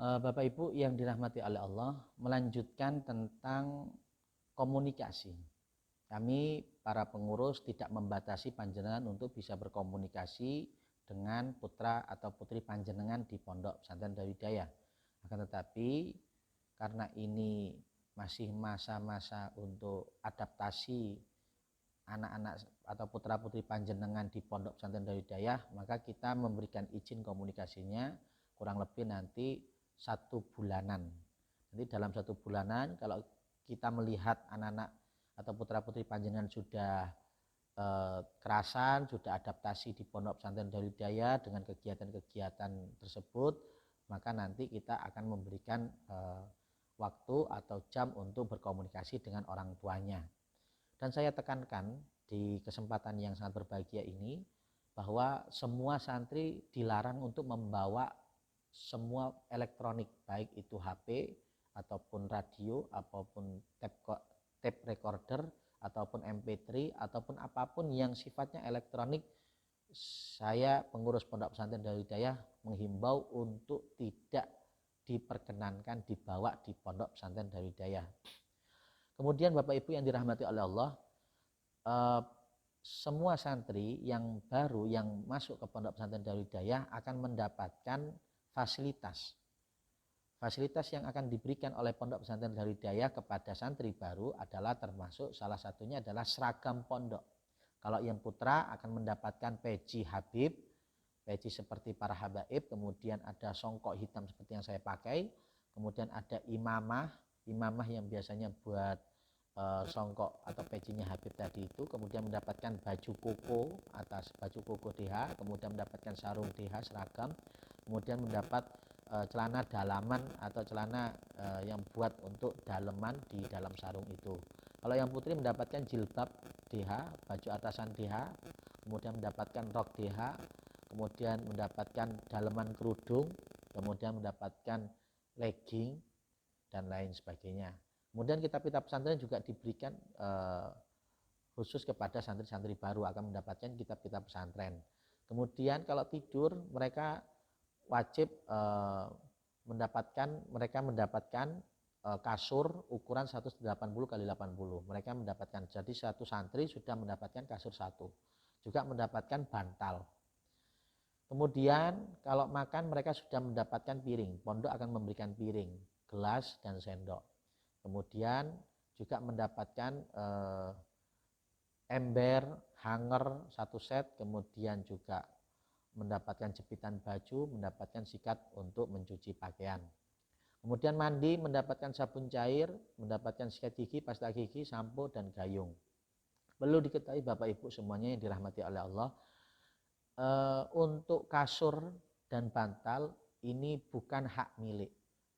Bapak Ibu yang dirahmati oleh Allah, melanjutkan tentang komunikasi. Kami para pengurus tidak membatasi panjenengan untuk bisa berkomunikasi dengan putra atau putri panjenengan di Pondok Pesantren Darul Hidayah. Akan tetapi karena ini masih masa-masa untuk adaptasi anak-anak atau putra-putri panjenengan di Pondok Pesantren Darul Hidayah, maka kita memberikan izin komunikasinya kurang lebih nanti 1 bulanan. Nanti dalam 1 bulanan kalau kita melihat anak-anak atau putra-putri panjenengan sudah kerasan, sudah adaptasi di Pondok Pesantren Darul Hidayah dengan kegiatan-kegiatan tersebut, maka nanti kita akan memberikan waktu atau jam untuk berkomunikasi dengan orang tuanya. Dan saya tekankan di kesempatan yang sangat berbahagia ini bahwa semua santri dilarang untuk membawa semua elektronik, baik itu HP ataupun radio ataupun tape recorder ataupun MP3 ataupun apapun yang sifatnya elektronik. Saya pengurus Pondok Pesantren Darul Hidayah menghimbau untuk tidak diperkenankan dibawa di Pondok Pesantren Darul Hidayah. Kemudian Bapak Ibu yang dirahmati oleh Allah, semua santri yang baru yang masuk ke Pondok Pesantren Darul Hidayah akan mendapatkan fasilitas yang akan diberikan oleh Pondok Pesantren Darul Hidayah kepada santri baru adalah termasuk salah satunya adalah seragam pondok. Kalau yang putra akan mendapatkan peci Habib, peci seperti para habaib, kemudian ada songkok hitam seperti yang saya pakai, kemudian ada imamah yang biasanya buat songkok atau pecinya Habib tadi itu, kemudian mendapatkan baju koko atas baju koko DH, kemudian mendapatkan sarung DH seragam, kemudian mendapat celana dalaman atau celana yang buat untuk daleman di dalam sarung itu. Kalau yang putri mendapatkan jilbab DH, baju atasan DH, kemudian mendapatkan rok DH, kemudian mendapatkan daleman kerudung, kemudian mendapatkan legging dan lain sebagainya. Kemudian kitab-kitab pesantren juga diberikan khusus kepada santri-santri baru akan mendapatkan kitab-kitab pesantren. Kemudian kalau tidur mereka wajib mendapatkan kasur ukuran 180 x 80. Mereka mendapatkan, jadi satu santri sudah mendapatkan kasur 1. Juga mendapatkan bantal. Kemudian kalau makan mereka sudah mendapatkan piring. Pondok akan memberikan piring, gelas dan sendok. Kemudian juga mendapatkan ember, hanger 1 set, kemudian juga mendapatkan jepitan baju, mendapatkan sikat untuk mencuci pakaian. Kemudian mandi mendapatkan sabun cair, mendapatkan sikat gigi, pasta gigi, sampo dan gayung. Perlu diketahui Bapak Ibu semuanya yang dirahmati oleh Allah, untuk kasur dan bantal ini bukan hak milik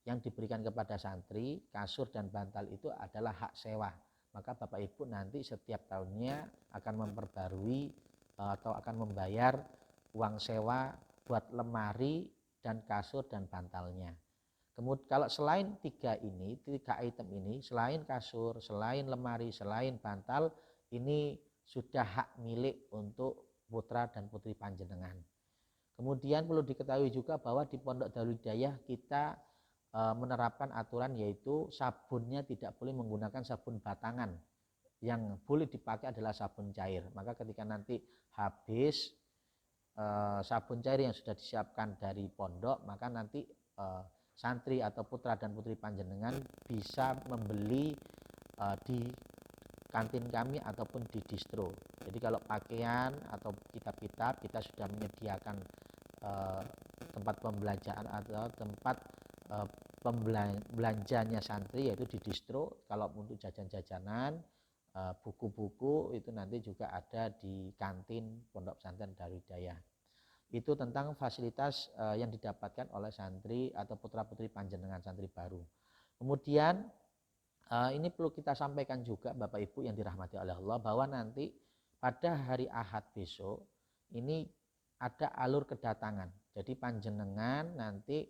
yang diberikan kepada santri. Kasur dan bantal itu adalah hak sewa. Maka Bapak Ibu nanti setiap tahunnya akan memperbarui atau akan membayar uang sewa buat lemari dan kasur dan bantalnya. Kemudian kalau selain 3 item ini, selain kasur, selain lemari, selain bantal, ini sudah hak milik untuk putra dan putri panjenengan. Kemudian perlu diketahui juga bahwa di Pondok Darul Hidayah kita menerapkan aturan yaitu sabunnya tidak boleh menggunakan sabun batangan. Yang boleh dipakai adalah sabun cair. Maka ketika nanti habis sabun cair yang sudah disiapkan dari pondok, maka nanti santri atau putra dan putri panjenengan bisa membeli di kantin kami ataupun di distro. Jadi kalau pakaian atau kitab-kitab kita sudah menyediakan tempat pembelanjaan atau tempat belanjanya santri yaitu di distro. Kalau untuk jajan-jajanan, buku-buku itu nanti juga ada di kantin Pondok Pesantren Darul Hidayah. Itu tentang fasilitas yang didapatkan oleh santri atau putra-putri panjenengan santri baru. Kemudian ini perlu kita sampaikan juga Bapak Ibu yang dirahmati oleh Allah, bahwa nanti pada hari Ahad besok ini ada alur kedatangan. Jadi panjenengan nanti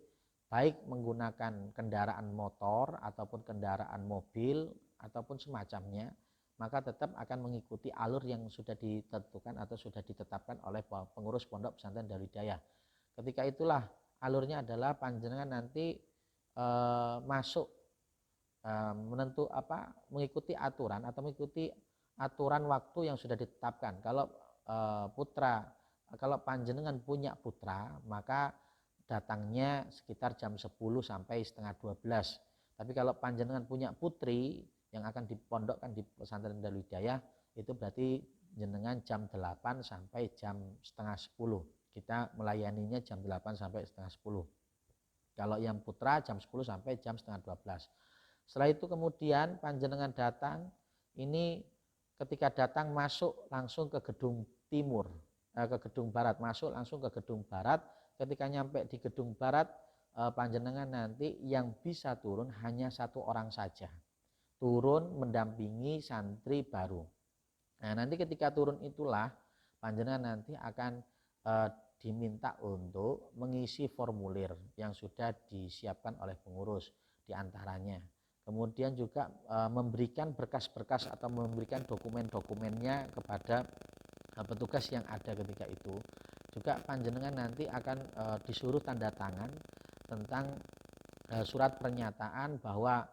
baik menggunakan kendaraan motor ataupun kendaraan mobil ataupun semacamnya, maka tetap akan mengikuti alur yang sudah ditentukan atau sudah ditetapkan oleh pengurus Pondok Pesantren Darul Hidayah. Ketika itulah alurnya adalah panjenengan nanti masuk mengikuti aturan atau mengikuti aturan waktu yang sudah ditetapkan. Kalau panjenengan punya putra, maka datangnya sekitar jam 10 sampai setengah 12. Tapi kalau panjenengan punya putri yang akan dipondokkan di pesantren Darul Hidayah, itu berarti jenengan jam 8 sampai jam setengah 10. Kita melayaninya jam 8 sampai setengah 10. Kalau yang putra jam 10 sampai jam setengah 12. Setelah itu kemudian panjenengan datang, ini ketika datang masuk langsung ke gedung timur, ke gedung barat, masuk langsung ke gedung barat. Ketika nyampe di gedung barat, panjenengan nanti yang bisa turun hanya satu orang saja, turun mendampingi santri baru. Nah, nanti ketika turun itulah panjenengan nanti akan diminta untuk mengisi formulir yang sudah disiapkan oleh pengurus diantaranya. Kemudian juga memberikan berkas-berkas atau memberikan dokumen-dokumennya kepada petugas yang ada ketika itu. Juga panjenengan nanti akan disuruh tanda tangan tentang surat pernyataan bahwa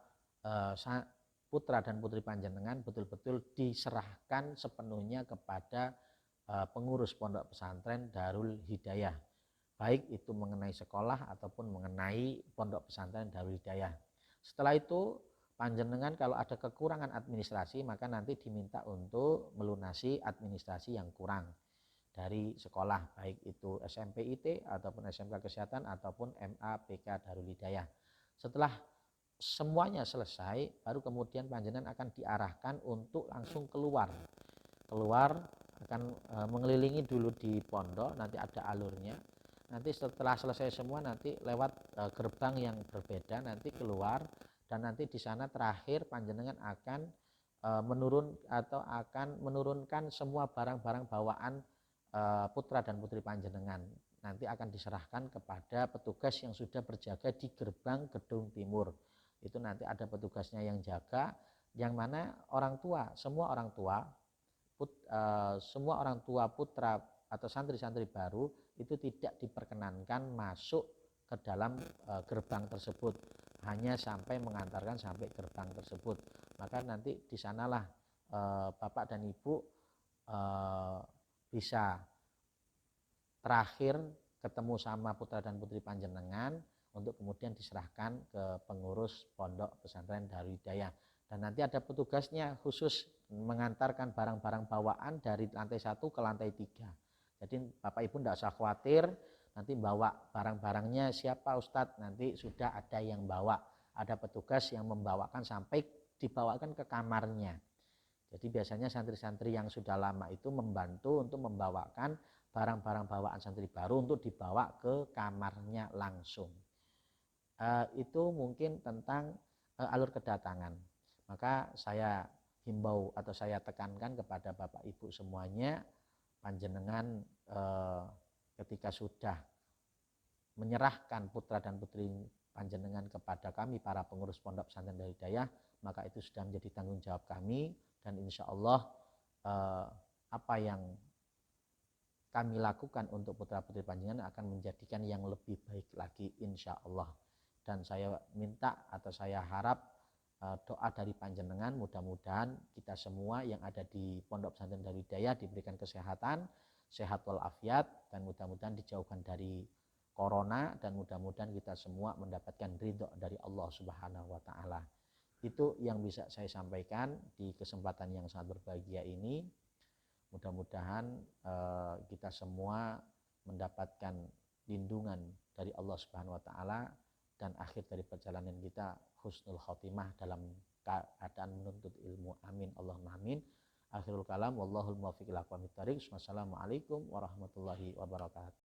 putra dan putri panjenengan betul-betul diserahkan sepenuhnya kepada pengurus pondok pesantren Darul Hidayah, baik itu mengenai sekolah ataupun mengenai pondok pesantren Darul Hidayah. Setelah itu panjenengan kalau ada kekurangan administrasi, maka nanti diminta untuk melunasi administrasi yang kurang dari sekolah, baik itu SMP IT ataupun SMK Kesehatan ataupun MA PK Darul Hidayah. Setelah semuanya selesai, baru kemudian panjenengan akan diarahkan untuk langsung keluar akan mengelilingi dulu di pondok, nanti ada alurnya. Nanti setelah selesai semua nanti lewat gerbang yang berbeda nanti keluar, dan nanti di sana terakhir panjenengan akan menurunkan semua barang-barang bawaan putra dan putri panjenengan. Nanti akan diserahkan kepada petugas yang sudah berjaga di gerbang gedung timur. Itu nanti ada petugasnya yang jaga, yang mana semua orang tua putra atau santri-santri baru itu tidak diperkenankan masuk ke dalam gerbang tersebut, hanya sampai mengantarkan sampai gerbang tersebut. Maka nanti di sanalah bapak dan ibu bisa terakhir ketemu sama putra dan putri panjenengan untuk kemudian diserahkan ke pengurus pondok pesantren Darul Hidayah. Dan nanti ada petugasnya khusus mengantarkan barang-barang bawaan dari lantai 1 ke lantai 3. Jadi bapak ibu tidak usah khawatir nanti bawa barang-barangnya siapa Ustadz, nanti sudah ada yang bawa, ada petugas yang membawakan sampai dibawakan ke kamarnya. Jadi biasanya santri-santri yang sudah lama itu membantu untuk membawakan barang-barang bawaan santri baru untuk dibawa ke kamarnya langsung. Itu mungkin tentang alur kedatangan. Maka saya himbau atau saya tekankan kepada bapak ibu semuanya, panjenengan ketika sudah menyerahkan putra dan putri panjenengan kepada kami para pengurus pondok pesantren Darul Hidayah, maka itu sudah menjadi tanggung jawab kami, dan insya Allah apa yang kami lakukan untuk putra putri panjenengan akan menjadikan yang lebih baik lagi insya Allah. Dan saya minta atau saya harap doa dari panjenengan, mudah-mudahan kita semua yang ada di pondok pesantren Darul Hidayah diberikan kesehatan, sehat walafiat, dan mudah-mudahan dijauhkan dari corona, dan mudah-mudahan kita semua mendapatkan ridho dari Allah Subhanahu wa taala. Itu yang bisa saya sampaikan di kesempatan yang sangat berbahagia ini. Mudah-mudahan kita semua mendapatkan lindungan dari Allah Subhanahu wa taala, dan akhir dari perjalanan kita husnul khotimah dalam keadaan menuntut ilmu. Amin Allahumma amin. Akhirul kalam wallahul muwaffiq ila aqwamit thoriq. Wassalamualaikum warahmatullahi wabarakatuh.